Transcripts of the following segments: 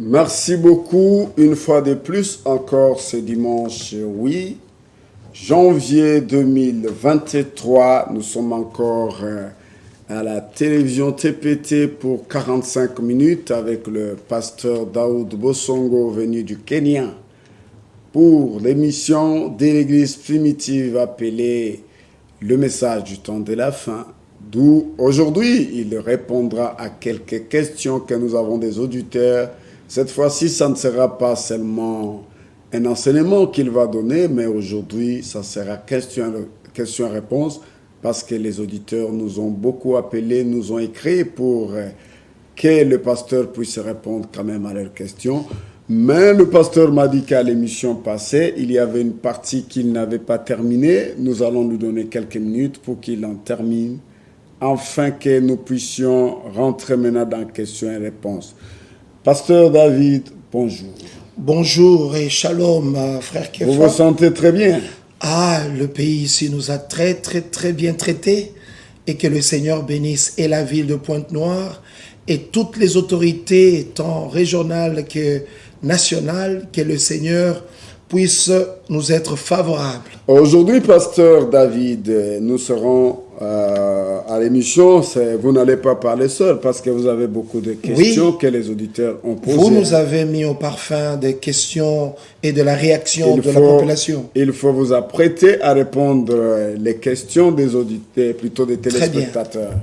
Merci beaucoup, une fois de plus, encore ce dimanche 8 janvier 2023. Nous sommes encore à la télévision TPT pour 45 minutes avec le pasteur Daoud Bosongo venu du Kenya pour l'émission de l'église primitive appelée Le message du temps de la fin. D'où aujourd'hui, il répondra à quelques questions que nous avons des auditeurs. Cette fois-ci, ça ne sera pas seulement un enseignement qu'il va donner, mais aujourd'hui, ça sera question-réponse parce que les auditeurs nous ont beaucoup appelés, nous ont écrit pour que le pasteur puisse répondre quand même à leurs questions. Mais le pasteur m'a dit qu'à l'émission passée, il y avait une partie qu'il n'avait pas terminée. Nous allons lui donner quelques minutes pour qu'il en termine, afin que nous puissions rentrer maintenant dans questions et réponses. Pasteur David, bonjour. Bonjour et shalom, frère Kefa. Vous vous sentez très bien? Ah, le pays ici nous a très bien traités, et que le Seigneur bénisse et la ville de Pointe-Noire et toutes les autorités, tant régionales que nationales, que le Seigneur puisse nous être favorable. Aujourd'hui, pasteur David, nous serons à l'émission. Vous n'allez pas parler seul parce que vous avez beaucoup de questions que les auditeurs ont posées. Vous nous avez mis au parfum des questions et de la réaction de la population. Il faut vous apprêter à répondre les questions des auditeurs, plutôt des téléspectateurs.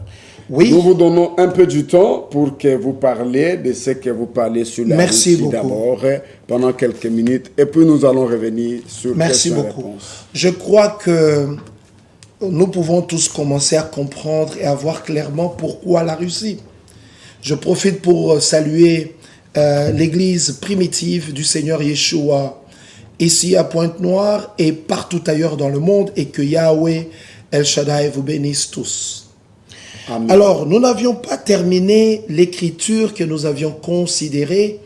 Oui. Nous vous donnons un peu du temps pour que vous parliez de ce que vous parlez sur la Russie d'abord, pendant quelques minutes, et puis nous allons revenir sur questions-réponses. Je crois que nous pouvons tous commencer à comprendre et à voir clairement pourquoi la Russie. Je profite pour saluer l'église primitive du Seigneur Yeshua, ici à Pointe-Noire et partout ailleurs dans le monde, et que Yahweh El Shaddai vous bénisse tous. Amen. Alors, nous n'avions pas terminé l'écriture que nous avions considérée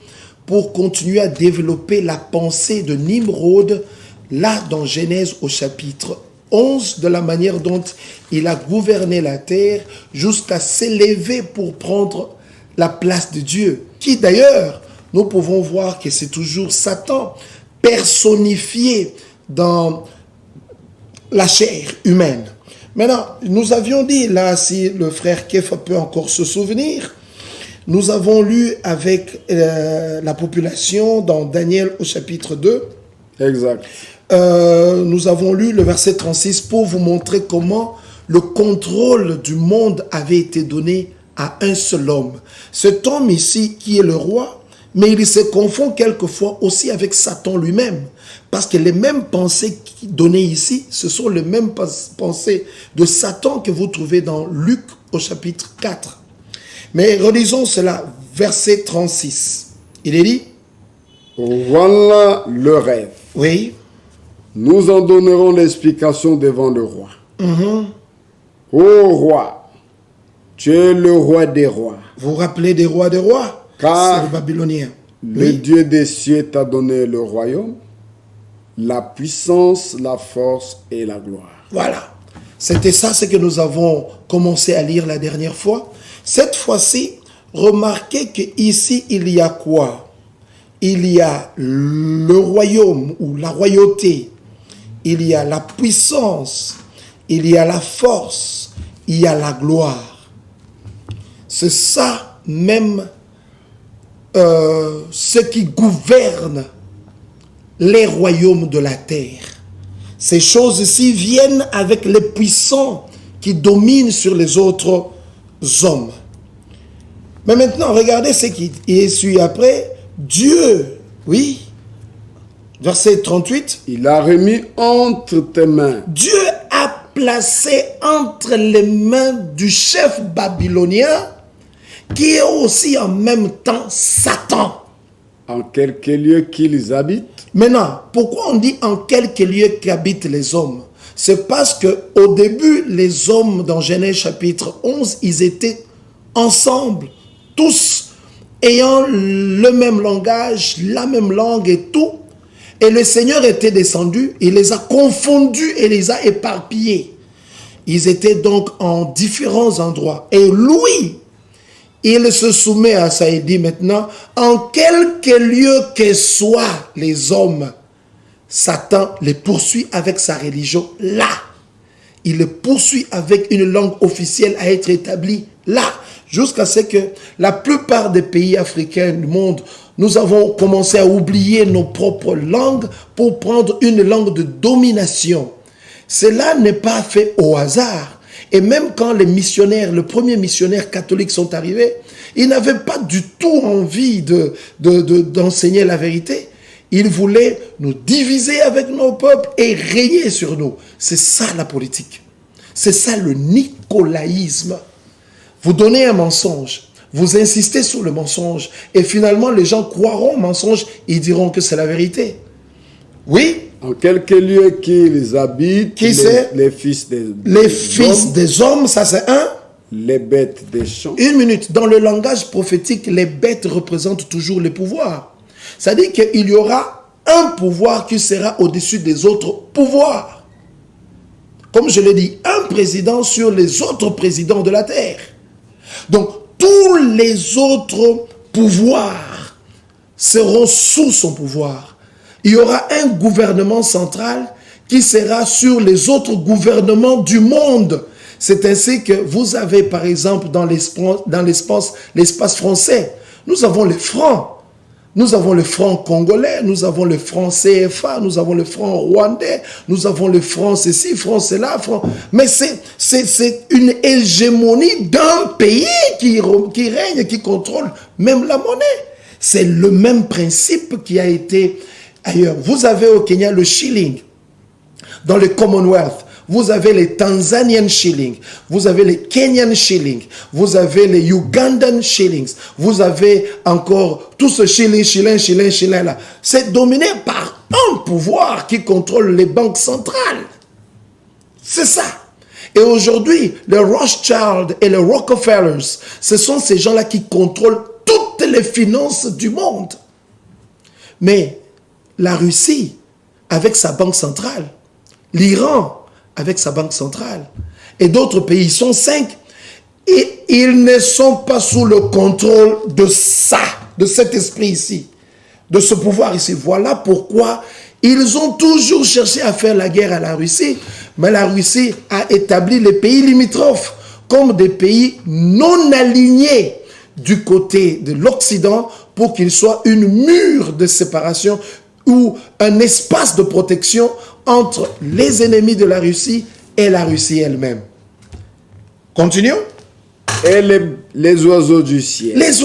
pour continuer à développer la pensée de Nimrod, là dans Genèse au chapitre 11, de la manière dont il a gouverné la terre jusqu'à s'élever pour prendre la place de Dieu, qui d'ailleurs, nous pouvons voir que c'est toujours Satan personnifié dans la chair humaine. Maintenant, nous avions dit, là, si le frère Kefa peut encore se souvenir, nous avons lu avec la population dans Daniel au chapitre 2. Exact. Nous avons lu le verset 36 pour vous montrer comment le contrôle du monde avait été donné à un seul homme. Cet homme ici qui est le roi, mais il se confond quelquefois aussi avec Satan lui-même. Parce que les mêmes pensées données ici, ce sont les mêmes pensées de Satan que vous trouvez dans Luc au chapitre 4. Mais relisons cela, verset 36. Il est dit: voilà le rêve. Oui. Nous en donnerons l'explication devant le roi. Ô roi, tu es le roi des rois. Vous vous rappelez des rois des rois? Car c'est le Babylonien. Le Dieu des cieux t'a donné le royaume, la puissance, la force et la gloire. Voilà. C'était ça ce que nous avons commencé à lire la dernière fois. Cette fois-ci, remarquez qu'ici, il y a quoi? Il y a le royaume ou la royauté. Il y a la puissance. Il y a la force. Il y a la gloire. C'est ça même ce qui gouverne les royaumes de la terre. Ces choses-ci viennent avec les puissants qui dominent sur les autres hommes. Mais maintenant, regardez ce qui suit après. Dieu, oui, verset 38. Il a remis entre tes mains. Dieu a placé entre les mains du chef babylonien, qui est aussi en même temps Satan. En quelques lieux qu'ils habitent. Maintenant, pourquoi on dit en quelques lieux qu'habitent les hommes? C'est parce que au début, les hommes dans Genèse chapitre 11, ils étaient ensemble, tous ayant le même langage, la même langue et tout. Et le Seigneur était descendu, il les a confondus et les a éparpillés. Ils étaient donc en différents endroits. Et lui, Il se soumet à ça et dit maintenant, en quelque lieu que soient les hommes, Satan les poursuit avec sa religion là. Il les poursuit avec une langue officielle à être établie là. Jusqu'à ce que la plupart des pays africains du monde, nous avons commencé à oublier nos propres langues pour prendre une langue de domination. Cela n'est pas fait au hasard. Et même quand les missionnaires, les premiers missionnaires catholiques sont arrivés, ils n'avaient pas du tout envie d'enseigner la vérité. Ils voulaient nous diviser avec nos peuples et régner sur nous. C'est ça la politique. C'est ça le nicolaïsme. Vous donnez un mensonge, vous insistez sur le mensonge et finalement les gens croiront au mensonge, ils diront que c'est la vérité. Oui. En quelques lieux qu'ils habitent, Qui c'est? Les fils des fils des hommes, ça c'est un. Les bêtes des champs. Une minute, dans le langage prophétique, les bêtes représentent toujours les pouvoirs. C'est-à-dire qu'il y aura un pouvoir qui sera au-dessus des autres pouvoirs. Comme je l'ai dit, un président sur les autres présidents de la terre. Donc, tous les autres pouvoirs seront sous son pouvoir. Il y aura un gouvernement central qui sera sur les autres gouvernements du monde. C'est ainsi que vous avez, par exemple, dans l'espace français, nous avons les francs. Nous avons le franc congolais, nous avons le franc CFA, nous avons le franc rwandais, nous avons le franc ceci, franc cela, franc... Mais c'est une hégémonie d'un pays qui règne, qui contrôle même la monnaie. C'est le même principe qui a été ailleurs. Vous avez au Kenya le shilling. Dans le Commonwealth, vous avez les Tanzanian shillings, vous avez les Kenyan shillings, vous avez les Ugandan shillings, vous avez encore tout ce shilling là. C'est dominé par un pouvoir qui contrôle les banques centrales. C'est ça. Et aujourd'hui, les Rothschild et les Rockefellers, ce sont ces gens-là qui contrôlent toutes les finances du monde. Mais la Russie, avec sa banque centrale, l'Iran, avec sa banque centrale, et d'autres pays, ils sont 5, et ils ne sont pas sous le contrôle de ça, de cet esprit ici, de ce pouvoir ici. Voilà pourquoi ils ont toujours cherché à faire la guerre à la Russie, mais la Russie a établi les pays limitrophes comme des pays non alignés du côté de l'Occident pour qu'ils soient une mur de séparation ou un espace de protection entre les ennemis de la Russie et la Russie elle-même. Continuons. Et les oiseaux du ciel. Les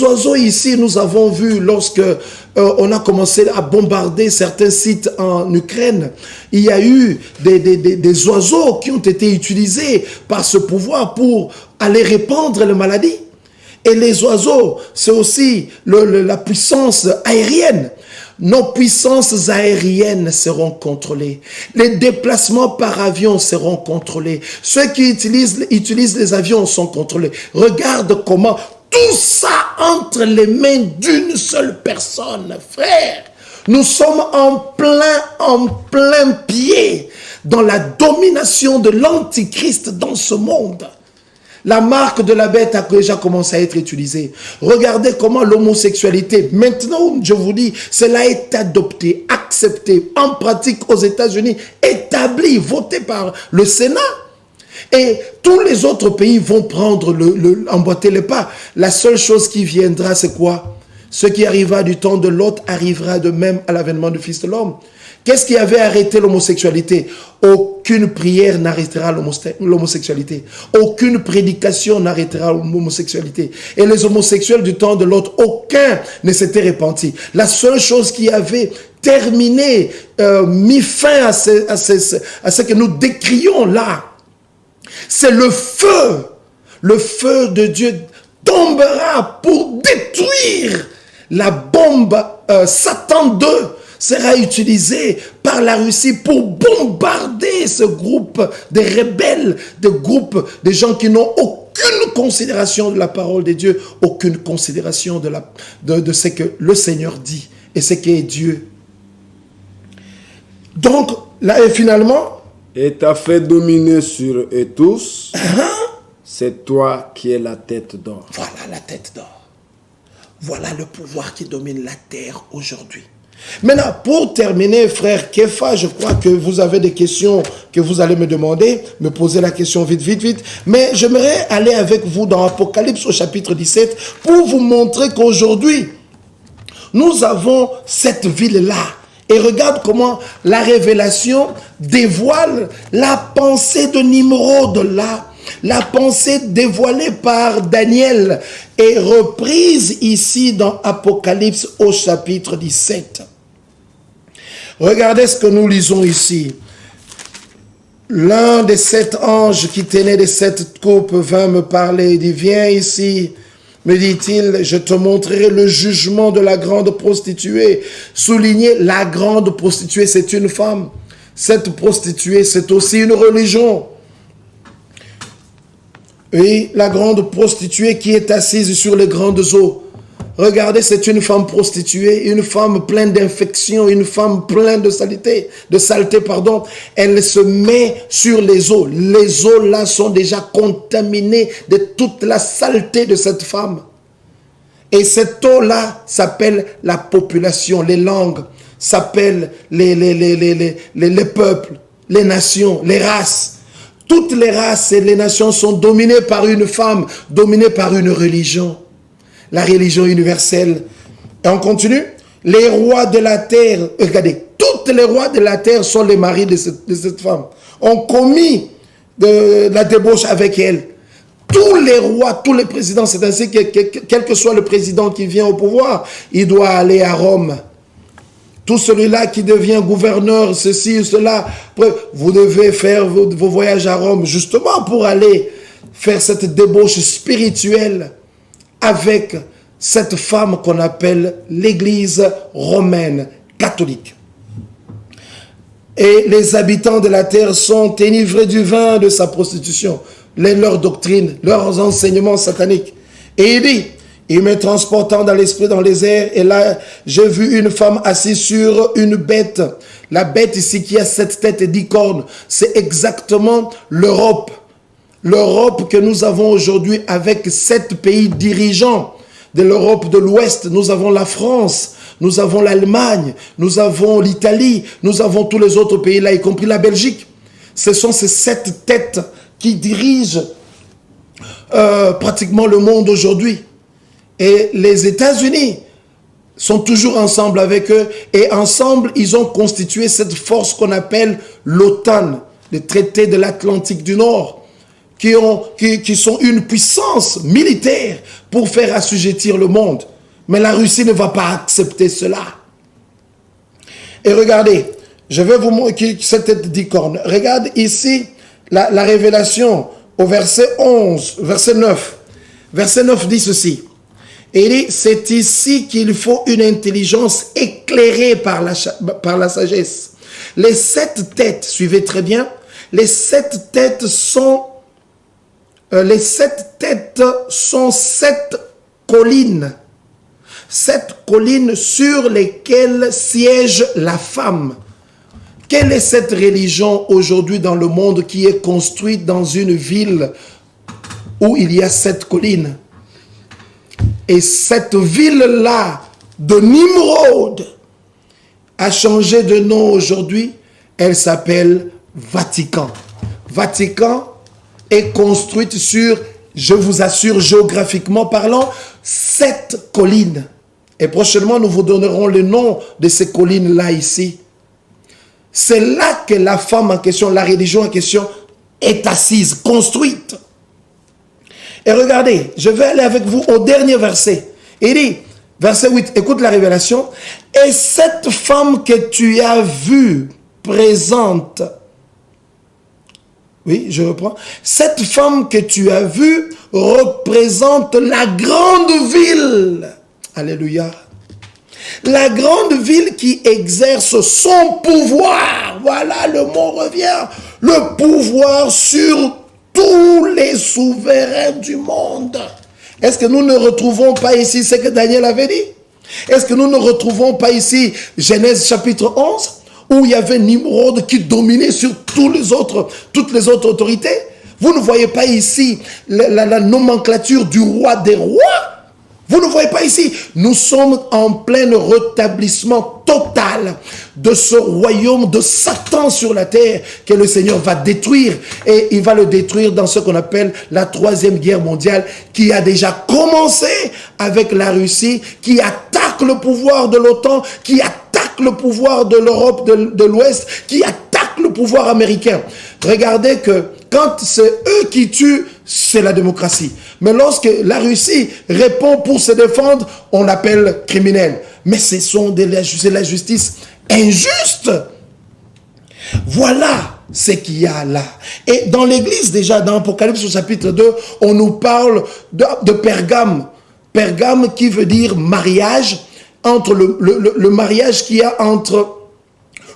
oiseaux ici, nous avons vu lorsque on a commencé à bombarder certains sites en Ukraine, il y a eu des oiseaux qui ont été utilisés par ce pouvoir pour aller répandre les maladies. Et les oiseaux, c'est aussi la puissance aérienne. Nos puissances aériennes seront contrôlées. Les déplacements par avion seront contrôlés. Ceux qui utilisent les avions sont contrôlés. Regarde comment tout ça entre les mains d'une seule personne, frère. Nous sommes en plein pied dans la domination de l'Antichrist dans ce monde. La marque de la bête a déjà commencé à être utilisée. Regardez comment l'homosexualité, maintenant je vous dis, cela est adopté, accepté, en pratique aux États-Unis, établi, voté par le Sénat. Et tous les autres pays vont prendre emboîter les pas. La seule chose qui viendra, c'est quoi? Ce qui arriva du temps de Lot arrivera de même à l'avènement du Fils de l'homme. Qu'est-ce qui avait arrêté l'homosexualité? Aucune prière n'arrêtera l'homosexualité. Aucune prédication n'arrêtera l'homosexualité. Et les homosexuels du temps de Lot, aucun ne s'était repenti. La seule chose qui avait terminé, mis fin à ce que nous décrions là, c'est le feu. Le feu de Dieu tombera pour détruire la bombe Satan 2. Sera utilisé par la Russie pour bombarder ce groupe de rebelles, de gens qui n'ont aucune considération de la parole de Dieu, aucune considération de ce que le Seigneur dit et ce qu'est Dieu. Donc, là, et finalement... Et t'a fait dominer sur eux tous, c'est toi qui es la tête d'or. Voilà la tête d'or. Voilà le pouvoir qui domine la terre aujourd'hui. Maintenant, pour terminer, frère Kefa, je crois que vous avez des questions que vous allez me demander, me poser la question vite. Mais j'aimerais aller avec vous dans Apocalypse au chapitre 17 pour vous montrer qu'aujourd'hui, nous avons cette ville-là. Et regarde comment la révélation dévoile la pensée de Nimrod là. La pensée dévoilée par Daniel est reprise ici dans Apocalypse au chapitre 17. Regardez ce que nous lisons ici. L'un des 7 anges qui tenait les 7 coupes vint me parler. Il dit, viens ici, me dit-il, je te montrerai le jugement de la grande prostituée. Souligner la grande prostituée, c'est une femme. Cette prostituée, c'est aussi une religion. Oui, la grande prostituée qui est assise sur les grandes eaux. Regardez, c'est une femme prostituée, une femme pleine d'infections, une femme pleine de saleté, Elle se met sur les eaux. Les eaux là sont déjà contaminées de toute la saleté de cette femme. Et cette eau là s'appelle la population, les langues, s'appellent les peuples, les nations, les races. Toutes les races et les nations sont dominées par une femme, dominées par une religion. La religion universelle. Et on continue. Les rois de la terre, regardez, tous les rois de la terre sont les maris de cette femme. On commis de la débauche avec elle. Tous les rois, tous les présidents, c'est ainsi que quel que soit le président qui vient au pouvoir, il doit aller à Rome. Tout celui-là qui devient gouverneur, ceci ou cela, vous devez faire vos voyages à Rome justement pour aller faire cette débauche spirituelle avec cette femme qu'on appelle l'Église romaine catholique. Et les habitants de la terre sont enivrés du vin de sa prostitution, leurs doctrines, leurs enseignements sataniques. Et il dit, il me transportant dans l'esprit dans les airs, et là, j'ai vu une femme assise sur une bête. La bête ici qui a 7 têtes et 10 cornes, c'est exactement l'Europe. L'Europe que nous avons aujourd'hui avec 7 pays dirigeants de l'Europe de l'Ouest. Nous avons la France, nous avons l'Allemagne, nous avons l'Italie, nous avons tous les autres pays là, y compris la Belgique. Ce sont ces 7 têtes qui dirigent pratiquement le monde aujourd'hui. Et les États-Unis sont toujours ensemble avec eux. Et ensemble, ils ont constitué cette force qu'on appelle l'OTAN, le traité de l'Atlantique du Nord, qui sont une puissance militaire pour faire assujettir le monde. Mais la Russie ne va pas accepter cela. Et regardez, je vais vous montrer cette dicorne. Regarde ici la révélation au verset 11, verset 9. Verset 9 dit ceci. Et il dit, c'est ici qu'il faut une intelligence éclairée par la sagesse. Les 7 têtes, suivez très bien, les 7 têtes sont 7 collines. 7 collines sur lesquelles siège la femme. Quelle est cette religion aujourd'hui dans le monde qui est construite dans une ville où il y a 7 collines? Et cette ville-là de Nimrod a changé de nom aujourd'hui. Elle s'appelle Vatican. Vatican est construite sur, je vous assure, géographiquement parlant, 7 collines. Et prochainement, nous vous donnerons le nom de ces collines-là ici. C'est là que la femme en question, la religion en question, est assise, construite. Et regardez, je vais aller avec vous au dernier verset. Il dit, verset 8, écoute la révélation. Et cette femme que tu as vue présente, oui, je reprends. Cette femme que tu as vue représente la grande ville. Alléluia. La grande ville qui exerce son pouvoir. Voilà, le mot revient. Le pouvoir sur tous les souverains du monde. Est-ce que nous ne retrouvons pas ici ce que Daniel avait dit? Est-ce que nous ne retrouvons pas ici Genèse chapitre 11 où il y avait Nimrod qui dominait sur toutes les autres autorités? Vous ne voyez pas ici la nomenclature du roi des rois? Vous ne voyez pas ici? Nous sommes en plein rétablissement total de ce royaume de Satan sur la terre que le Seigneur va détruire. Et il va le détruire dans ce qu'on appelle la troisième guerre mondiale, qui a déjà commencé avec la Russie, qui attaque le pouvoir de l'OTAN, qui attaque le pouvoir de l'Europe de l'Ouest, qui attaque le pouvoir américain. Regardez que quand c'est eux qui tuent, c'est la démocratie. Mais lorsque la Russie répond pour se défendre, on l'appelle criminel. Mais c'est la justice injuste. Voilà ce qu'il y a là. Et dans l'Église, déjà, dans Apocalypse au chapitre 2, on nous parle de Pergame. Pergame qui veut dire mariage, entre le mariage qu'il y a entre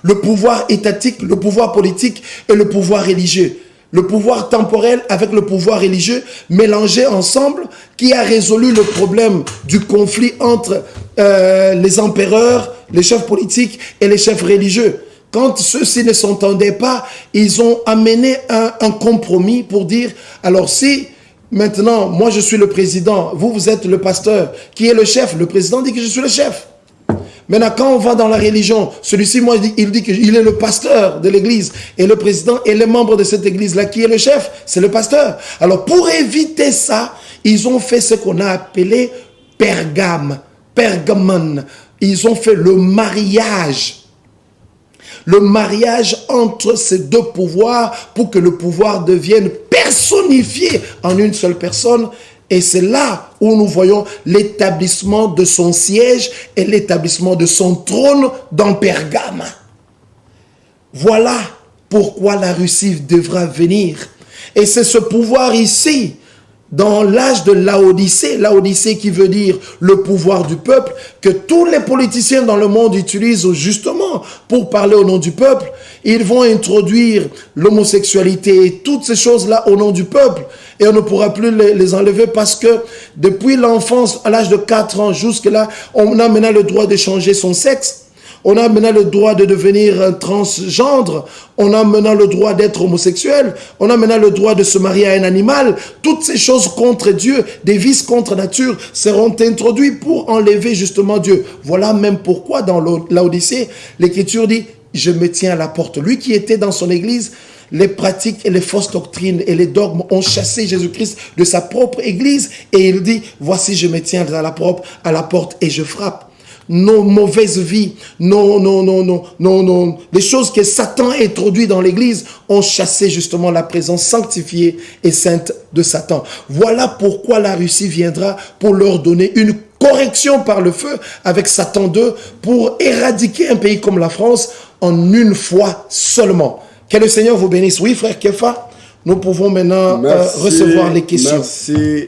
le pouvoir étatique, le pouvoir politique et le pouvoir religieux. Le pouvoir temporel avec le pouvoir religieux mélangés ensemble, qui a résolu le problème du conflit entre les empereurs, les chefs politiques et les chefs religieux. Quand ceux-ci ne s'entendaient pas, ils ont amené un compromis pour dire, alors si maintenant, moi je suis le président, vous êtes le pasteur, qui est le chef? Le président dit que je suis le chef. Maintenant, quand on va dans la religion, celui-ci, moi, il dit qu'il est le pasteur de l'église. Et le président et les membres de cette église-là, qui est le chef? C'est le pasteur. Alors, pour éviter ça, ils ont fait ce qu'on a appelé Pergamon. Ils ont fait le mariage. Le mariage entre ces deux pouvoirs pour que le pouvoir devienne personnifié en une seule personne. Et c'est là où nous voyons l'établissement de son siège et l'établissement de son trône dans Pergame. Voilà pourquoi la Russie devra venir. Et c'est ce pouvoir ici, dans l'âge de Laodicée, Laodicée qui veut dire le pouvoir du peuple, que tous les politiciens dans le monde utilisent justement pour parler au nom du peuple. Ils vont introduire l'homosexualité et toutes ces choses-là au nom du peuple. Et on ne pourra plus les enlever parce que depuis l'enfance, à l'âge de 4 ans jusque-là, on a maintenant le droit de changer son sexe. On a maintenant le droit de devenir un transgendre. On a maintenant le droit d'être homosexuel. On a maintenant le droit de se marier à un animal. Toutes ces choses contre Dieu, des vices contre nature, seront introduits pour enlever justement Dieu. Voilà même pourquoi dans l'Odyssée, l'Écriture dit « Je me tiens à la porte ». Lui qui était dans son église, les pratiques et les fausses doctrines et les dogmes ont chassé Jésus-Christ de sa propre église. Et il dit « Voici, je me tiens à la porte et je frappe ». Nos mauvaises vies, les choses que Satan a introduites dans l'église ont chassé justement la présence sanctifiée et sainte de Satan. Voilà pourquoi la Russie viendra pour leur donner une correction par le feu avec Satan 2 pour éradiquer un pays comme la France en une fois seulement. Que le Seigneur vous bénisse. Oui, frère Kefa, nous pouvons maintenant recevoir les questions. Merci,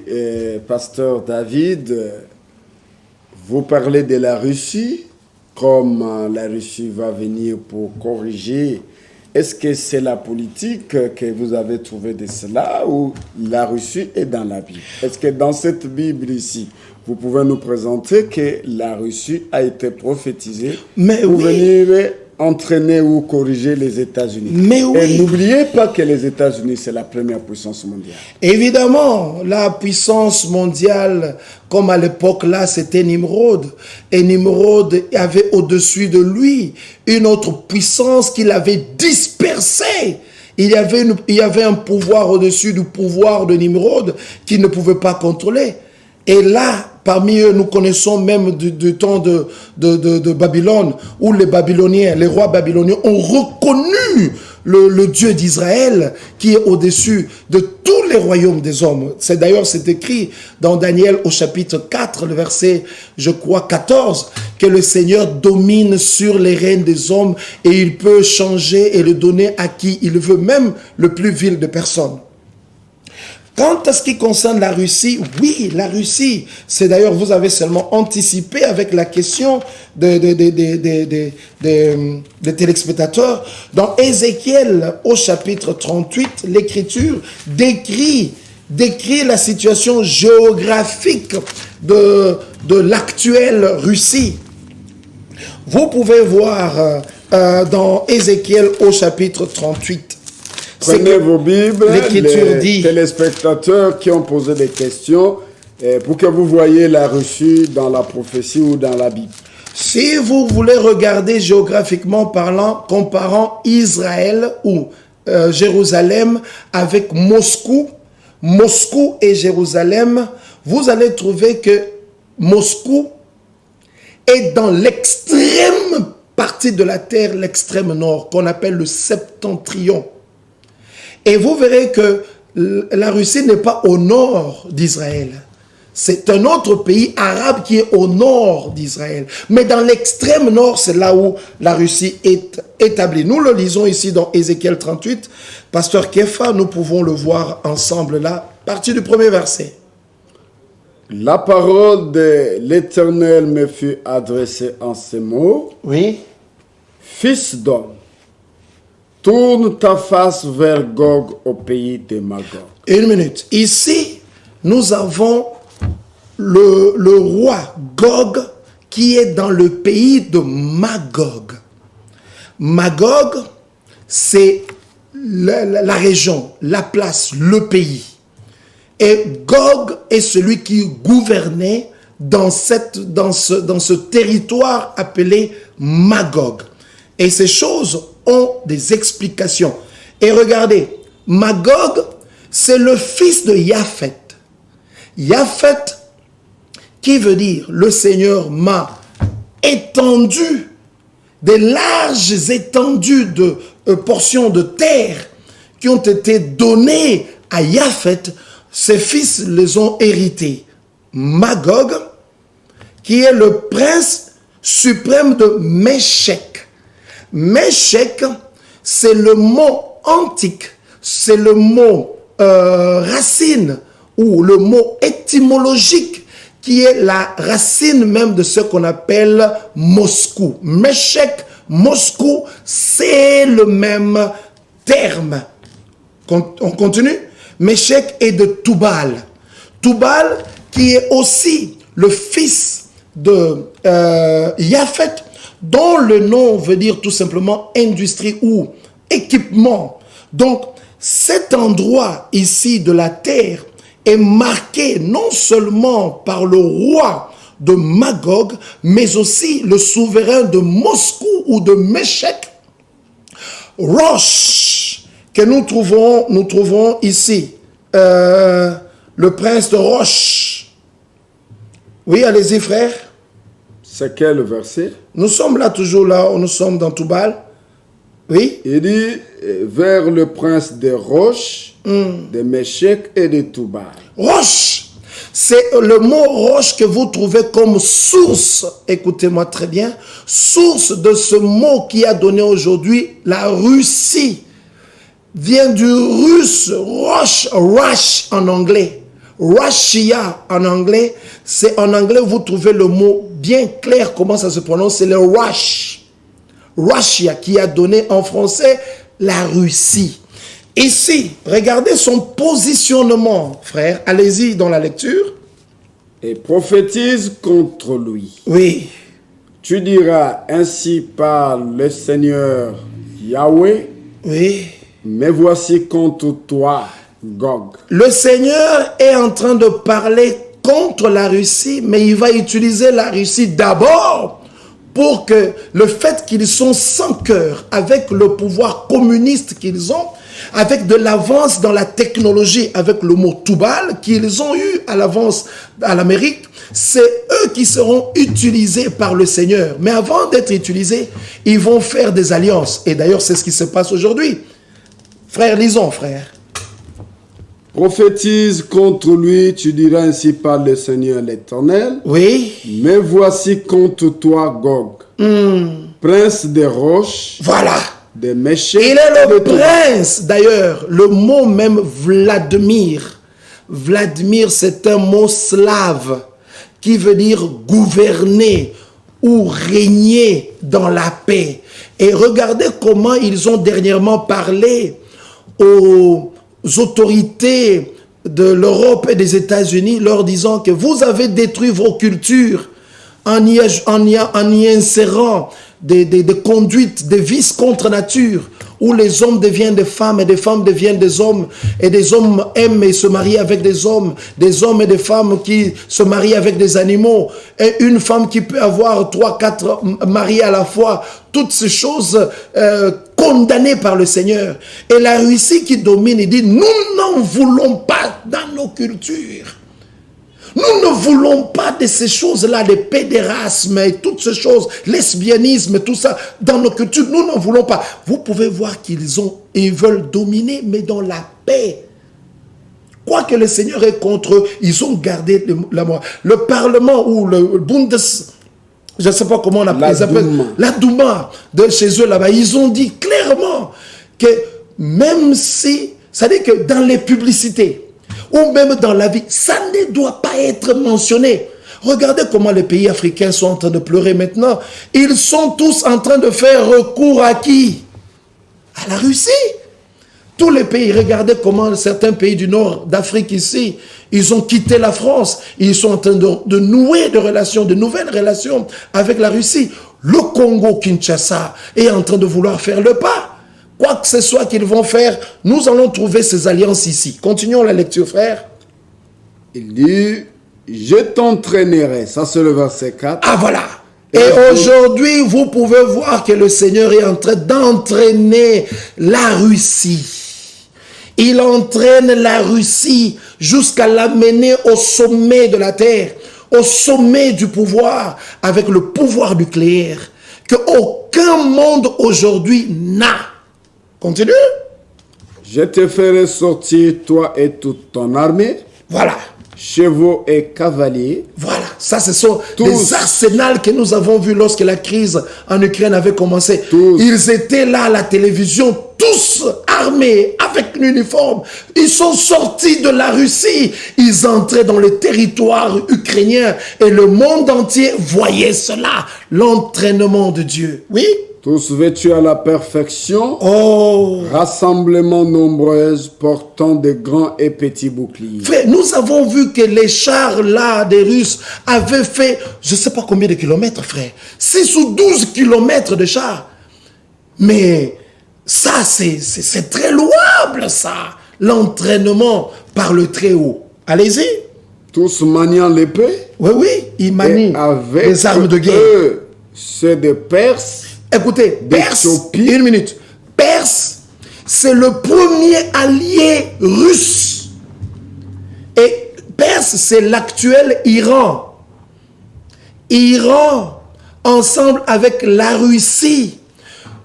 pasteur David. Vous parlez de la Russie, comme la Russie va venir pour corriger. Est-ce que c'est la politique que vous avez trouvé de cela ou la Russie est dans la Bible? Est-ce que dans cette Bible ici, vous pouvez nous présenter que la Russie a été prophétisée pour venir entraîner ou corriger les États-Unis? Mais oui. Et n'oubliez pas que les États-Unis, c'est la première puissance mondiale. Évidemment, la puissance mondiale, comme à l'époque là, c'était Nimrod. Et Nimrod avait au-dessus de lui une autre puissance qu'il avait dispersée. Il y avait un pouvoir au-dessus du pouvoir de Nimrod qu'il ne pouvait pas contrôler. Et là, parmi eux, nous connaissons même du temps de Babylone, où les Babyloniens, les rois babyloniens ont reconnu le Dieu d'Israël qui est au-dessus de tous les royaumes des hommes. C'est écrit dans Daniel au chapitre 4, le verset, je crois, 14, que le Seigneur domine sur les règnes des hommes et il peut changer et le donner à qui il veut, même le plus vil de personnes. Quant à ce qui concerne la Russie, oui, la Russie, c'est d'ailleurs, vous avez seulement anticipé avec la question des téléspectateurs. Dans Ézéchiel, au chapitre 38, l'Écriture décrit la situation géographique de l'actuelle Russie. Vous pouvez voir dans Ézéchiel, au chapitre 38, Prenez vos Bibles, l'Écriture les dit, téléspectateurs qui ont posé des questions, pour que vous voyez la Russie dans la prophétie ou dans la Bible. si vous voulez regarder géographiquement parlant, comparant Israël ou Jérusalem avec Moscou, Moscou et Jérusalem, vous allez trouver que Moscou est dans l'extrême partie de la terre, l'extrême nord, qu'on appelle le septentrion. Et vous verrez que la Russie n'est pas au nord d'Israël. C'est un autre pays arabe qui est au nord d'Israël. Mais dans l'extrême nord, c'est là où la Russie est établie. Nous le lisons ici dans Ézéchiel 38. Pasteur Kefa, nous pouvons le voir ensemble là, à partir du premier verset. La parole de l'Éternel me fut adressée en ces mots. Oui. Fils d'homme, tourne ta face vers Gog au pays de Magog. Une minute. Ici, nous avons le roi Gog qui est dans le pays de Magog. Magog, c'est la région, la place, le pays. Et Gog est celui qui gouvernait dans ce territoire appelé Magog. Et ces choses ont des explications. Et regardez, Magog, c'est le fils de Japhet. Japhet, qui veut dire, le Seigneur m'a étendu des larges étendues de portions de terre qui ont été données à Japhet. Ses fils les ont hérités. Magog, qui est le prince suprême de Méshek. Méshek, c'est le mot antique, c'est le mot racine ou le mot étymologique qui est la racine même de ce qu'on appelle Moscou. Méshek, Moscou, c'est le même terme. On continue. Méshek est de Toubal. Toubal qui est aussi le fils de Japhet, dont le nom veut dire tout simplement industrie ou équipement. Donc, cet endroit ici de la terre est marqué non seulement par le roi de Magog, mais aussi le souverain de Moscou ou de Méshek, Rosh, que nous trouvons ici, le prince de Rosh. Oui, allez-y frère. C'est quel verset? Nous sommes là, toujours là, nous sommes dans Toubal. Oui. Il dit, vers le prince de Rosh, de Méshek et de Toubal. Roche, c'est le mot roche que vous trouvez comme source, écoutez-moi très bien, source de ce mot qui a donné aujourd'hui la Russie. Vient du russe, roche, rush en anglais. Russia en anglais, c'est en anglais vous trouvez le mot bien clair comment ça se prononce, c'est le rush. Russia qui a donné en français la Russie. Ici, regardez son positionnement, frère. Allez-y dans la lecture. Et prophétise contre lui. Oui. Tu diras, ainsi parle le Seigneur Yahweh. Oui. Mais voici contre toi, Gog. Le Seigneur est en train de parler contre la Russie, mais il va utiliser la Russie d'abord pour que le fait qu'ils sont sans cœur, avec le pouvoir communiste qu'ils ont, avec de l'avance dans la technologie, avec le mot Toubal qu'ils ont eu à l'avance à l'Amérique, c'est eux qui seront utilisés par le Seigneur. Mais avant d'être utilisés, ils vont faire des alliances. Et d'ailleurs, c'est ce qui se passe aujourd'hui. Frère, lisons, frère. Prophétise contre lui, tu diras ainsi par le Seigneur l'Éternel. Oui. Mais voici contre toi, Gog, prince des roches. Voilà. Des Méshek. Il est le prince, d'ailleurs, le mot même Vladimir. Vladimir, c'est un mot slave qui veut dire gouverner ou régner dans la paix. Et regardez comment ils ont dernièrement parlé aux autorités de l'Europe et des États-Unis, leur disant que vous avez détruit vos cultures en y insérant des conduites, des vices contre nature, où les hommes deviennent des femmes et des femmes deviennent des hommes, et des hommes aiment et se marient avec des hommes et des femmes qui se marient avec des animaux, et une femme qui peut avoir 3, 4 maris à la fois, toutes ces choses condamnées par le Seigneur. Et la Russie qui domine, il dit, nous n'en voulons pas dans nos cultures. Nous ne voulons pas de ces choses-là, les pédérasmes et toutes ces choses, lesbianisme, tout ça, dans nos cultures, nous n'en voulons pas. Vous pouvez voir ils veulent dominer, mais dans la paix. Quoique le Seigneur est contre eux, ils ont gardé la morale. Le Parlement ou le Bundes, je ne sais pas comment on appelle, la Douma de chez eux là-bas, ils ont dit clairement que même si, c'est-à-dire que dans les publicités, ou même dans la vie, ça ne doit pas être mentionné. Regardez comment les pays africains sont en train de pleurer maintenant. Ils sont tous en train de faire recours à qui? À la Russie. Tous les pays, regardez comment certains pays du nord d'Afrique ici, ils ont quitté la France. Ils sont en train de nouer de nouvelles relations avec la Russie. Le Congo-Kinshasa est en train de vouloir faire le pas. Quoi que ce soit qu'ils vont faire, nous allons trouver ces alliances ici. Continuons la lecture, frère. Il dit, je t'entraînerai. Ça, c'est le verset 4. Ah, voilà. Et aujourd'hui, vous pouvez voir que le Seigneur est en train d'entraîner la Russie. Il entraîne la Russie jusqu'à l'amener au sommet de la terre, au sommet du pouvoir, avec le pouvoir nucléaire, qu'aucun monde aujourd'hui n'a. Continue. Je te ferai sortir, toi et toute ton armée. Voilà. Chevaux et cavaliers. Voilà. Ça, ce sont des arsenals que nous avons vus lorsque la crise en Ukraine avait commencé. Ils étaient là à la télévision, tous armés, avec l'uniforme. Ils sont sortis de la Russie. Ils entraient dans le territoire ukrainien. Et le monde entier voyait cela. L'entraînement de Dieu. Oui? Tous vêtus à la perfection, rassemblement nombreux, portant de grands et petits boucliers. Frère, nous avons vu que les chars là des Russes avaient fait, je ne sais pas combien de kilomètres, frère, 6 ou 12 kilomètres de chars. Mais ça, c'est très louable, ça, l'entraînement par le Très-Haut. Allez-y. Tous maniant l'épée. Oui, ils manient les armes de guerre. Eux, ceux de Perse. Écoutez, Perse, une minute. Perse, c'est le premier allié russe. Et Perse, c'est l'actuel Iran. Iran, ensemble avec la Russie.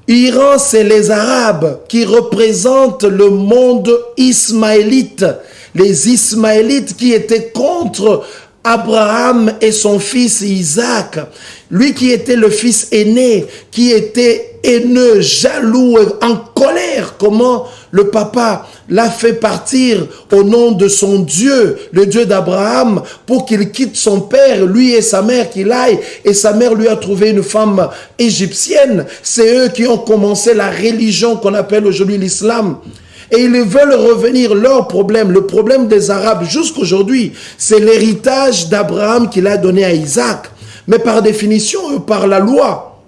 Iran, c'est les Arabes qui représentent le monde ismaélite. Les Ismaélites qui étaient contre Abraham et son fils Isaac, lui qui était le fils aîné, qui était haineux, jaloux, en colère, comment le papa l'a fait partir au nom de son Dieu, le Dieu d'Abraham, pour qu'il quitte son père, lui et sa mère, qu'il aille, et sa mère lui a trouvé une femme égyptienne. C'est eux qui ont commencé la religion qu'on appelle aujourd'hui l'islam. Et ils veulent revenir, leur problème, le problème des Arabes jusqu'aujourd'hui, c'est l'héritage d'Abraham qu'il a donné à Isaac. Mais par définition, par la loi,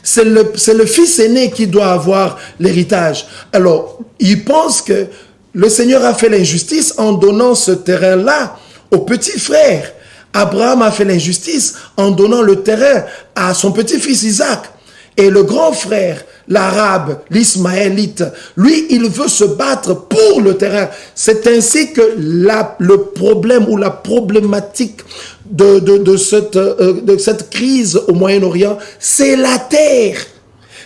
c'est le fils aîné qui doit avoir l'héritage. Alors, ils pensent que le Seigneur a fait l'injustice en donnant ce terrain-là au petit frère. Abraham a fait l'injustice en donnant le terrain à son petit-fils Isaac. Et le grand frère, l'arabe, l'ismaélite, lui, il veut se battre pour le terrain. C'est ainsi que le problème ou la problématique de cette crise au Moyen-Orient, c'est la terre.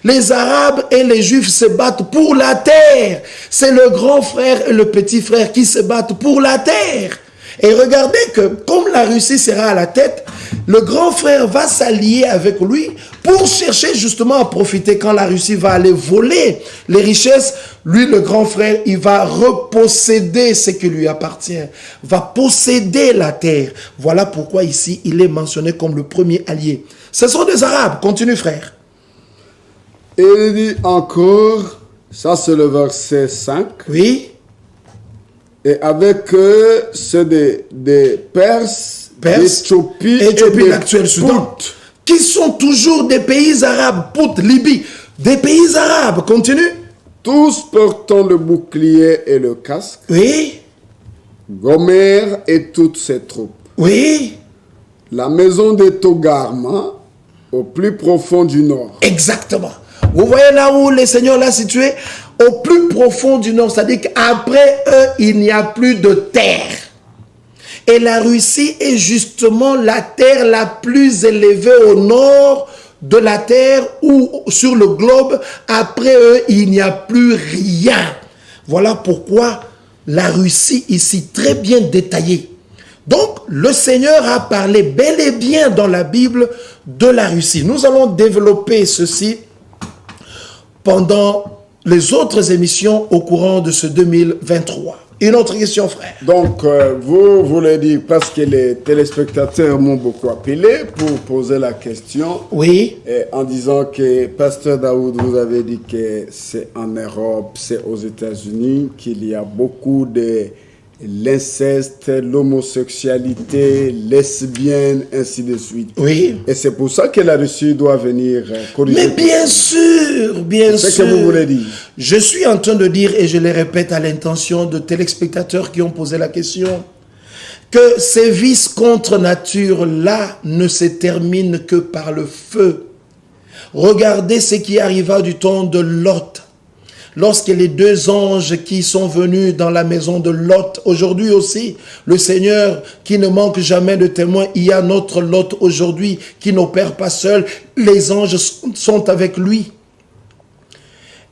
Les Arabes et les Juifs se battent pour la terre. C'est le grand frère et le petit frère qui se battent pour la terre. Et regardez que, comme la Russie sera à la tête, le grand frère va s'allier avec lui pour chercher justement à profiter quand la Russie va aller voler les richesses. Lui, le grand frère, il va reposséder ce qui lui appartient, va posséder la terre. Voilà pourquoi ici, il est mentionné comme le premier allié. Ce sont des Arabes. Continue, frère. Et il dit encore, ça c'est le verset 5. Oui. Et avec ceux des Perses, d'Éthiopie et l'actuel Soudan, qui sont toujours des pays arabes, Pout, Libye, des pays arabes. Continue. tous portant le bouclier et le casque, Oui, Gomère et toutes ses troupes. oui, La maison de Togarma, au plus profond du nord. exactement. Vous voyez là où le Seigneur l'a situé? Au plus profond du nord. C'est-à-dire qu'après eux, il n'y a plus de terre. Et la Russie est justement la terre la plus élevée au nord de la terre, ou sur le globe. Après eux, il n'y a plus rien. Voilà pourquoi la Russie ici très bien détaillée. Donc, le Seigneur a parlé bel et bien dans la Bible de la Russie. Nous allons développer ceci pendant les autres émissions au courant de ce 2023. Une autre question, frère. Donc, vous voulez dire, parce que les téléspectateurs m'ont beaucoup appelé pour poser la question, Oui, en disant que Pasteur Daoud, vous avez dit que c'est en Europe, c'est aux États-Unis, qu'il y a beaucoup de l'inceste, l'homosexualité, lesbienne, ainsi de suite. oui. Et c'est pour ça que la Russie doit venir corriger. Mais bien sûr, bien sûr. C'est ce que vous voulez dire. Je suis en train de dire, et je le répète à l'intention de téléspectateurs qui ont posé la question, que ces vices contre nature-là ne se terminent que par le feu. Regardez ce qui arriva du temps de Lot. Lorsque les deux anges qui sont venus dans la maison de Lot, aujourd'hui aussi, le Seigneur qui ne manque jamais de témoins, il y a notre Lot aujourd'hui qui n'opère pas seul, les anges sont avec lui.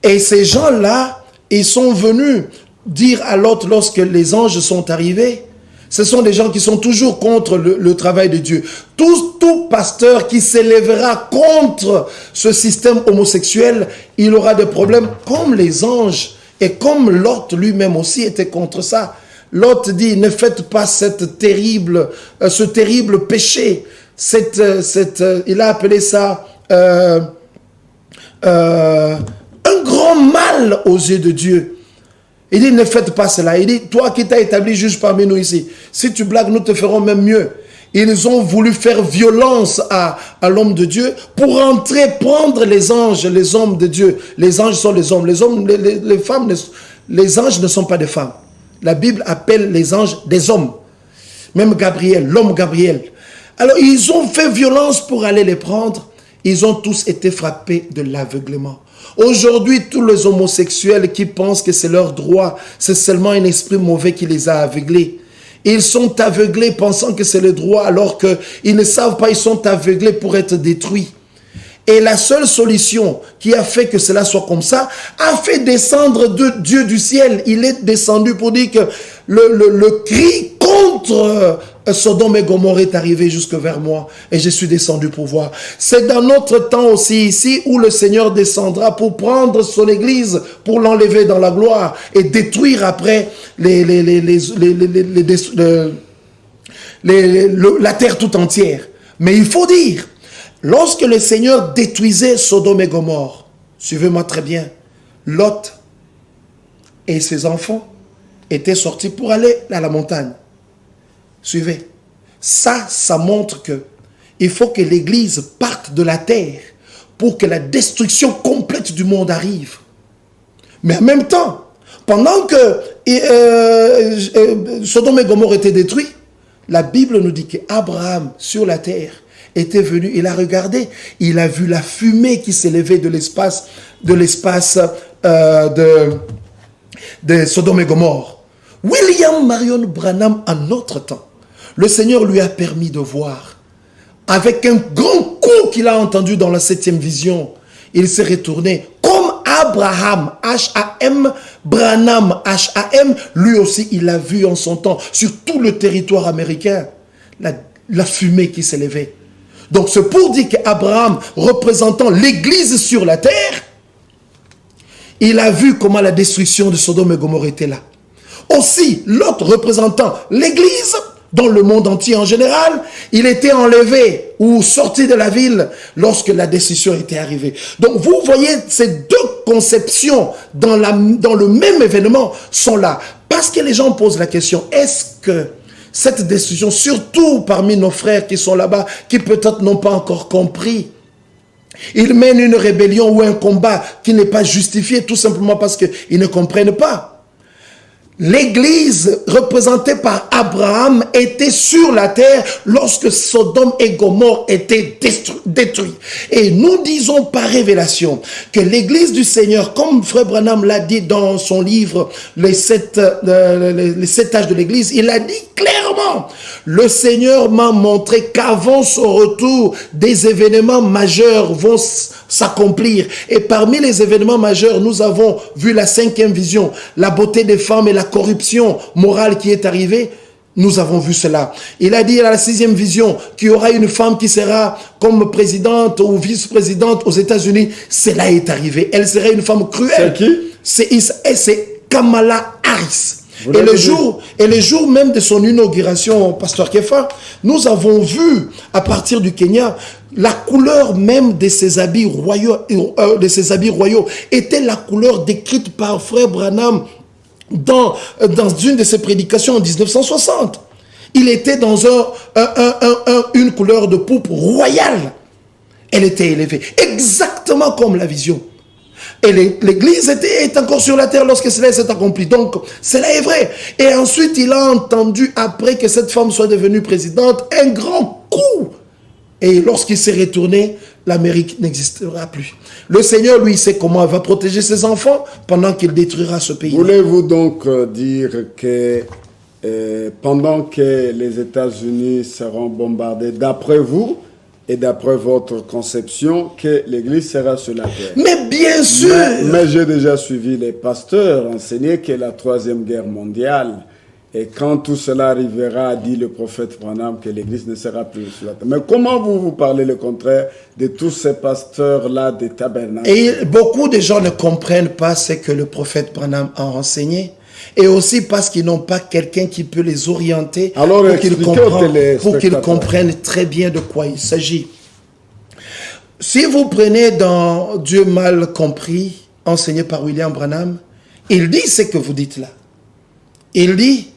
Et ces gens-là, ils sont venus dire à Lot lorsque les anges sont arrivés, ce sont des gens qui sont toujours contre le travail de Dieu. Tout pasteur qui s'élèvera contre ce système homosexuel, il aura des problèmes comme les anges. Et comme Lot lui-même aussi était contre ça. Lot dit, ne faites pas ce terrible péché. Il a appelé ça un grand mal aux yeux de Dieu. Il dit, ne faites pas cela. Il dit, toi qui t'as établi juge parmi nous ici, si tu blagues, nous te ferons même mieux. Ils ont voulu faire violence à l'homme de Dieu pour entrer, prendre les anges, les hommes de Dieu. Les anges sont les hommes. Les hommes, les femmes, les anges ne sont pas des femmes. La Bible appelle les anges des hommes. Même Gabriel, l'homme Gabriel. Alors, ils ont fait violence pour aller les prendre. Ils ont tous été frappés de l'aveuglement. Aujourd'hui, tous les homosexuels qui pensent que c'est leur droit, c'est seulement un esprit mauvais qui les a aveuglés. Ils sont aveuglés pensant que c'est le droit alors qu'ils ne savent pas, ils sont aveuglés pour être détruits. Et la seule solution qui a fait que cela soit comme ça, a fait descendre Dieu du ciel. Il est descendu pour dire que le cri contre Sodome et Gomorrhe est arrivé jusque vers moi. Et je suis descendu pour voir. C'est dans notre temps aussi ici où le Seigneur descendra pour prendre son église, pour l'enlever dans la gloire et détruire après la terre tout entière. Mais il faut dire, lorsque le Seigneur détruisait Sodome et Gomorrhe, suivez-moi très bien, Lot et ses enfants étaient sortis pour aller à la montagne. Suivez. Ça montre que il faut que l'Église parte de la terre pour que la destruction complète du monde arrive. Mais en même temps, pendant que Sodome et Gomorrhe étaient détruits, la Bible nous dit qu'Abraham, sur la terre, était venu, il a regardé, il a vu la fumée qui s'élevait de l'espace de Sodome et Gomorrhe. William Marion Branham, en notre temps, le Seigneur lui a permis de voir. Avec un grand coup qu'il a entendu dans la 7e vision, il s'est retourné comme Abraham, H-A-M, Branham, H-A-M, lui aussi il a vu en son temps, sur tout le territoire américain, la fumée qui s'élevait. Donc c'est pour dire qu'Abraham, représentant l'Église sur la terre, il a vu comment la destruction de Sodome et Gomorrhe était là. Aussi, l'autre représentant l'Église, dans le monde entier en général, il était enlevé ou sorti de la ville lorsque la destruction était arrivée. Donc vous voyez, ces deux conceptions dans le même événement sont là. Parce que les gens posent la question, est-ce que cette destruction, surtout parmi nos frères qui sont là-bas, qui peut-être n'ont pas encore compris Ils mènent une rébellion ou un combat qui n'est pas justifié tout simplement parce qu'ils ne comprennent pas. L'Église représentée par Abraham était sur la terre lorsque Sodome et Gomorrhe étaient détruits. Et nous disons par révélation que l'Église du Seigneur, comme Frère Branham l'a dit dans son livre les 7 âges de l'Église, il a dit clairement, le Seigneur m'a montré qu'avant son retour, des événements majeurs vont s'accomplir. Et parmi les événements majeurs, nous avons vu la 5e vision, la beauté des femmes et la corruption morale qui est arrivée. Nous avons vu cela. Il a dit à la 6e vision qu'il y aura une femme qui sera comme présidente ou vice-présidente aux États-Unis. Cela est arrivé. Elle serait une femme cruelle. C'est qui? C'est Kamala Harris. Et le jour même de son inauguration, Pasteur Kefa, nous avons vu à partir du Kenya, la couleur même de ses habits royaux, était la couleur décrite par Frère Branham dans une de ses prédications en 1960. Il était dans une couleur de pourpre royale. Elle était élevée, exactement comme la vision. Et l'Église est encore sur la terre lorsque cela s'est accompli. Donc, cela est vrai. Et ensuite, il a entendu, après que cette femme soit devenue présidente, un grand coup. Et lorsqu'il s'est retourné, l'Amérique n'existera plus. Le Seigneur, lui, sait comment il va protéger ses enfants pendant qu'il détruira ce pays. Voulez-vous donc dire que pendant que les États-Unis seront bombardés, d'après vous, et d'après votre conception, que l'Église sera sur la terre? Mais bien sûr! Mais j'ai déjà suivi les pasteurs enseigner que la 3e guerre mondiale, et quand tout cela arrivera, dit le prophète Branham, que l'Église ne sera plus sur la terre. Mais comment vous parlez le contraire de tous ces pasteurs-là des tabernacles? Et beaucoup de gens ne comprennent pas ce que le prophète Branham a enseigné. Et aussi parce qu'ils n'ont pas quelqu'un qui peut les orienter pour qu'ils comprennent très bien de quoi il s'agit. Si vous prenez dans Dieu mal compris, enseigné par William Branham, il dit ce que vous dites là. Il dit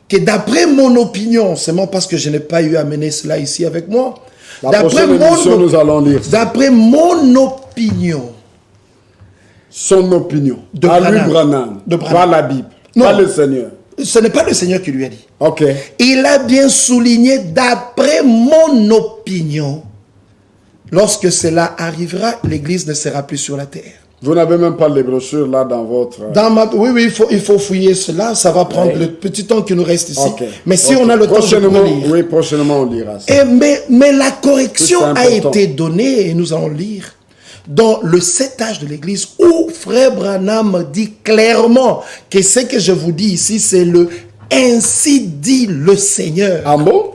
que d'après mon opinion, seulement parce que je n'ai pas eu à mener cela ici avec moi, d'après mon opinion, son opinion, de Branham, pas la Bible. Non, pas le Seigneur. Ce n'est pas le Seigneur qui lui a dit. Ok. Il a bien souligné, d'après mon opinion, lorsque cela arrivera, l'Église ne sera plus sur la terre. Vous n'avez même pas les brochures là dans votre... Oui, il faut fouiller cela. Ça va prendre le petit temps qui nous reste ici. Mais si on a le temps de lire. Oui, prochainement on lira ça. Mais la correction a été donnée, et nous allons lire, dans le 7 âges de l'Église, où Frère Branham dit clairement que ce que je vous dis ici, c'est le « ainsi dit le Seigneur ». Ah bon?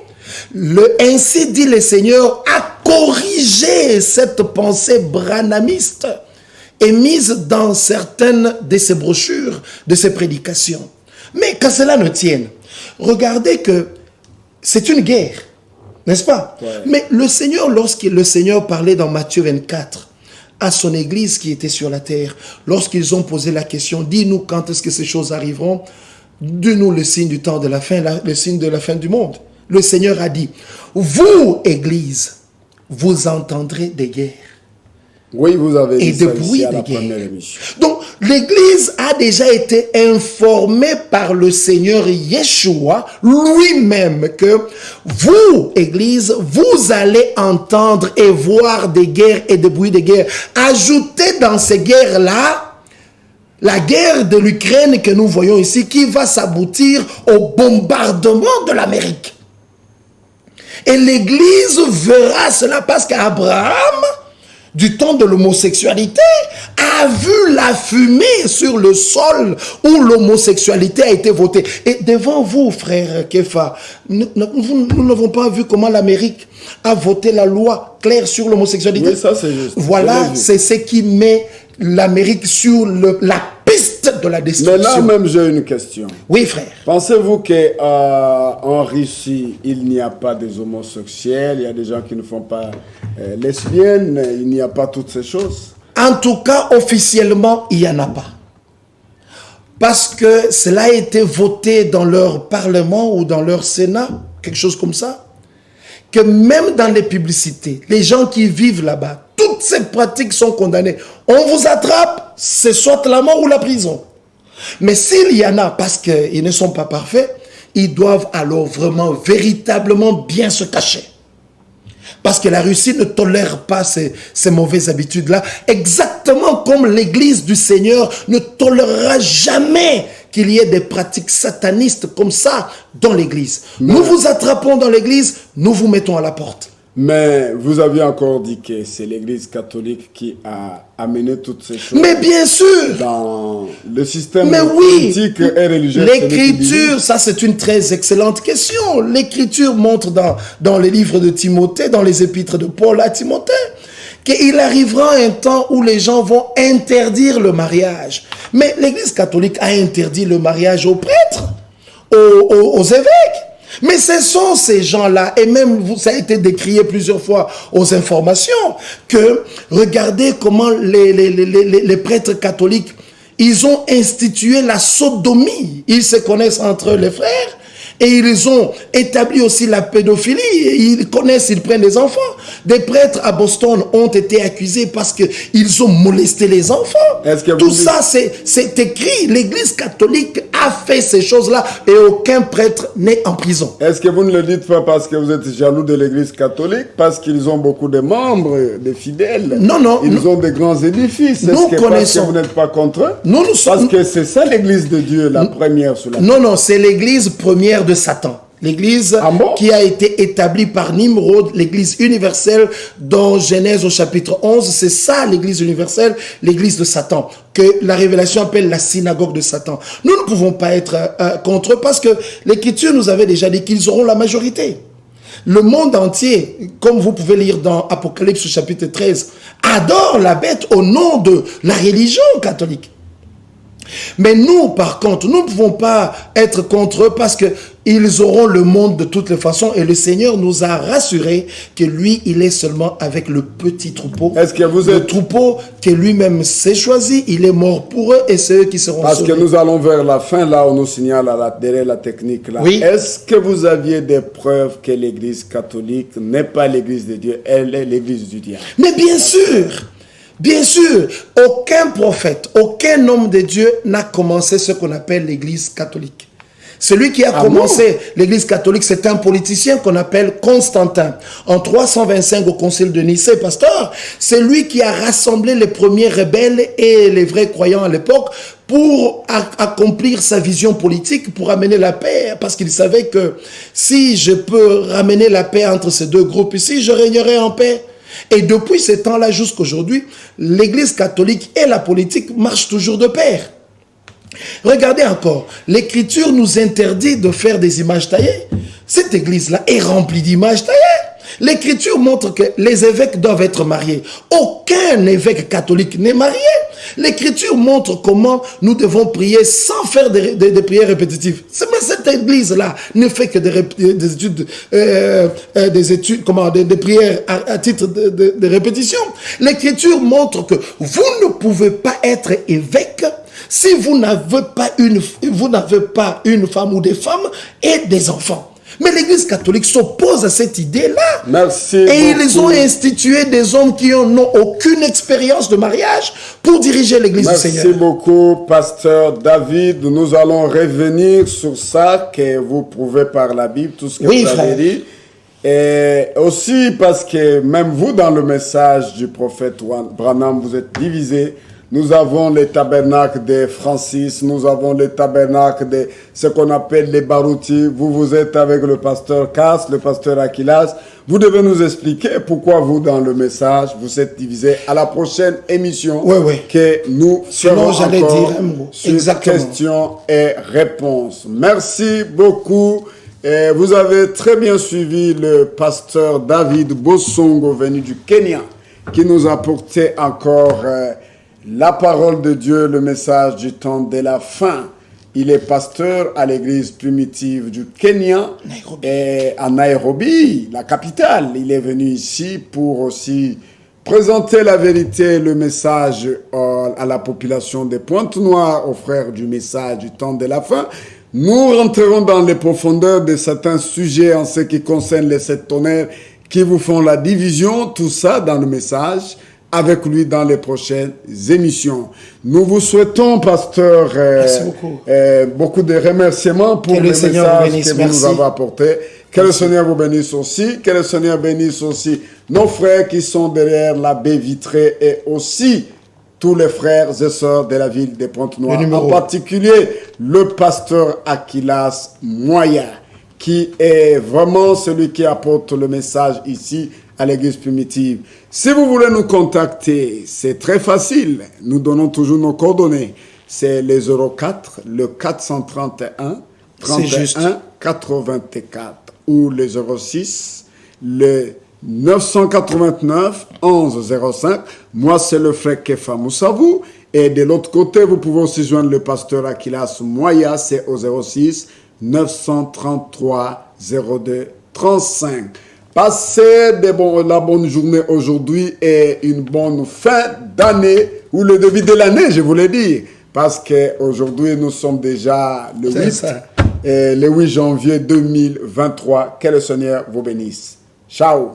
Le « ainsi dit le Seigneur » a corrigé cette pensée branhamiste émise dans certaines de ses brochures, de ses prédications. Mais qu'à cela ne tienne, regardez que c'est une guerre, n'est-ce pas? Ouais. Mais le Seigneur, le Seigneur parlait dans Matthieu 24, à son église qui était sur la terre, lorsqu'ils ont posé la question, dis-nous quand est-ce que ces choses arriveront, dis-nous le signe du temps de la fin, le signe de la fin du monde. Le Seigneur a dit, vous, église, vous entendrez des guerres. Oui, vous avez dit et ça de bruit ici à de la guerre. première émission. Donc, l'Église a déjà été informée par le Seigneur Yeshua lui-même que vous, Église, vous allez entendre et voir des guerres et des bruits de guerre. Ajoutez dans ces guerres-là la guerre de l'Ukraine que nous voyons ici qui va s'aboutir au bombardement de l'Amérique. Et l'Église verra cela parce qu'Abraham, du temps de l'homosexualité, a vu la fumée sur le sol où l'homosexualité a été votée. Et devant vous, frère Kefa, nous n'avons pas vu comment l'Amérique a voté la loi claire sur l'homosexualité. Oui, ça c'est juste. Voilà, c'est ce qui met l'Amérique sur la piste de la destruction. Mais là même, j'ai une question. Oui, frère. Pensez-vous qu'en Russie, il n'y a pas des homosexuels, il y a des gens qui ne font pas lesbiennes, il n'y a pas toutes ces choses? En tout cas, officiellement, il n'y en a pas. Parce que cela a été voté dans leur parlement ou dans leur sénat, quelque chose comme ça, que même dans les publicités, les gens qui vivent là-bas, toutes ces pratiques sont condamnées. On vous attrape, c'est soit la mort ou la prison. Mais s'il y en a, parce qu'ils ne sont pas parfaits, ils doivent alors vraiment, véritablement bien se cacher. Parce que la Russie ne tolère pas ces mauvaises habitudes-là, exactement comme l'Église du Seigneur ne tolérera jamais qu'il y ait des pratiques satanistes comme ça dans l'Église. Nous vous attrapons dans l'Église, nous vous mettons à la porte. Mais vous aviez encore dit que c'est l'Église catholique qui a amené toutes ces choses. Mais bien sûr. Dans le système oui, politique et religieux. L'Écriture, ça c'est une très excellente question. L'Écriture montre dans les livres de Timothée, dans les épîtres de Paul à Timothée, qu'il arrivera un temps où les gens vont interdire le mariage. Mais l'Église catholique a interdit le mariage aux prêtres, aux évêques. Mais ce sont ces gens-là, et même ça a été décrié plusieurs fois aux informations, que regardez comment les prêtres catholiques, ils ont institué la sodomie. Ils se connaissent entre les frères et ils ont établi aussi la pédophilie. Ils connaissent, ils prennent des enfants. Des prêtres à Boston ont été accusés parce qu'ils ont molesté les enfants. Tout ça, c'est écrit. L'Église catholique a fait ces choses-là et aucun prêtre n'est en prison. Est-ce que vous ne le dites pas parce que vous êtes jaloux de l'Église catholique, parce qu'ils ont beaucoup de membres, des fidèles? Non. Ils ont de grands édifices. Nous connaissons. Parce que vous n'êtes pas contre eux? Parce que c'est ça l'Église de Dieu, la première sur la terre. Non, c'est l'Église première de Satan. L'église qui a été établie par Nimrod, l'église universelle dans Genèse au chapitre 11, c'est ça l'église universelle, l'église de Satan, que la Révélation appelle la synagogue de Satan. Nous ne pouvons pas être contre eux parce que l'Écriture nous avait déjà dit qu'ils auront la majorité. Le monde entier, comme vous pouvez lire dans Apocalypse chapitre 13, adore la bête au nom de la religion catholique. Mais nous, par contre, nous ne pouvons pas être contre eux parce qu'ils auront le monde de toutes les façons et le Seigneur nous a rassuré que lui, il est seulement avec le petit troupeau. Est-ce que vous êtes... Le troupeau que lui-même s'est choisi, il est mort pour eux et c'est eux qui seront Parce sauvés. que nous allons vers la fin, là, on nous signale derrière la technique, là. Oui. Est-ce que vous aviez des preuves que l'Église catholique n'est pas l'Église de Dieu, elle est l'Église du diable? Mais bien sûr! Bien sûr, aucun prophète, aucun homme de Dieu n'a commencé ce qu'on appelle l'Église catholique. Celui qui a commencé l'Église catholique, c'est un politicien qu'on appelle Constantin. En 325 au concile de Nicée, pasteur, c'est lui qui a rassemblé les premiers rebelles et les vrais croyants à l'époque pour accomplir sa vision politique, pour amener la paix, parce qu'il savait que si je peux ramener la paix entre ces deux groupes ici, je régnerai en paix. Et depuis ce temps-là jusqu'aujourd'hui, l'Église catholique et la politique marchent toujours de pair. Regardez encore, l'Écriture nous interdit de faire des images taillées. Cette Église-là est remplie d'images taillées. L'Écriture montre que les évêques doivent être mariés. Aucun évêque catholique n'est marié. L'Écriture montre comment nous devons prier sans faire des prières répétitives. Mais cette Église-là ne fait que des prières à titre de répétition. L'Écriture montre que vous ne pouvez pas être évêque si vous n'avez pas une femme ou des femmes et des enfants. Mais l'Église catholique s'oppose à cette idée-là. Merci. Et beaucoup. ils ont institué des hommes qui n'ont aucune expérience de mariage pour diriger l'Église du Seigneur. Merci beaucoup, pasteur David. Nous allons revenir sur ça que vous prouvez par la Bible, tout ce que vous avez dit. Et aussi parce que même vous, dans le message du prophète Branham, vous êtes divisés. Nous avons les tabernacles de Francis, nous avons les tabernacles de ce qu'on appelle les Barouti. Vous êtes avec le pasteur Cass, le pasteur Aquilas. Vous devez nous expliquer pourquoi vous, dans le message, vous êtes divisés. À la prochaine émission, que nous serons encore sur questions et réponses. Merci beaucoup. Et vous avez très bien suivi le pasteur David Bosongo, venu du Kenya, qui nous a apporté encore... la parole de Dieu, le message du temps de la fin. Il est pasteur à l'église primitive du Kenya et à Nairobi, la capitale. Il est venu ici pour aussi présenter la vérité, le message à la population des Pointes-Noires, aux frères du message du temps de la fin. Nous rentrerons dans les profondeurs de certains sujets en ce qui concerne les sept tonnerres qui vous font la division, tout ça dans le message, avec lui dans les prochaines émissions. Nous vous souhaitons, pasteur, beaucoup de remerciements pour le message que vous nous avez apporté. Que le Seigneur vous bénisse aussi. Que le Seigneur bénisse aussi nos frères qui sont derrière la baie vitrée et aussi tous les frères et sœurs de la ville de Pointe-Noire. En particulier, le pasteur Akilas Moya, qui est vraiment celui qui apporte le message ici à l'église primitive. Si vous voulez nous contacter, c'est très facile. Nous donnons toujours nos coordonnées. C'est les 04, le 431, 31, 84 ou le 06, le 989, 11, 05. Moi, c'est le frère Kefa Moussavou. Et de l'autre côté, vous pouvez aussi joindre le pasteur Akilas Moya, c'est au 06 933 02 35. Passez la bonne journée aujourd'hui et une bonne fin d'année, ou le début de l'année, je voulais dire. Parce qu'aujourd'hui, nous sommes déjà le 8 janvier 2023. Que le Seigneur vous bénisse. Ciao.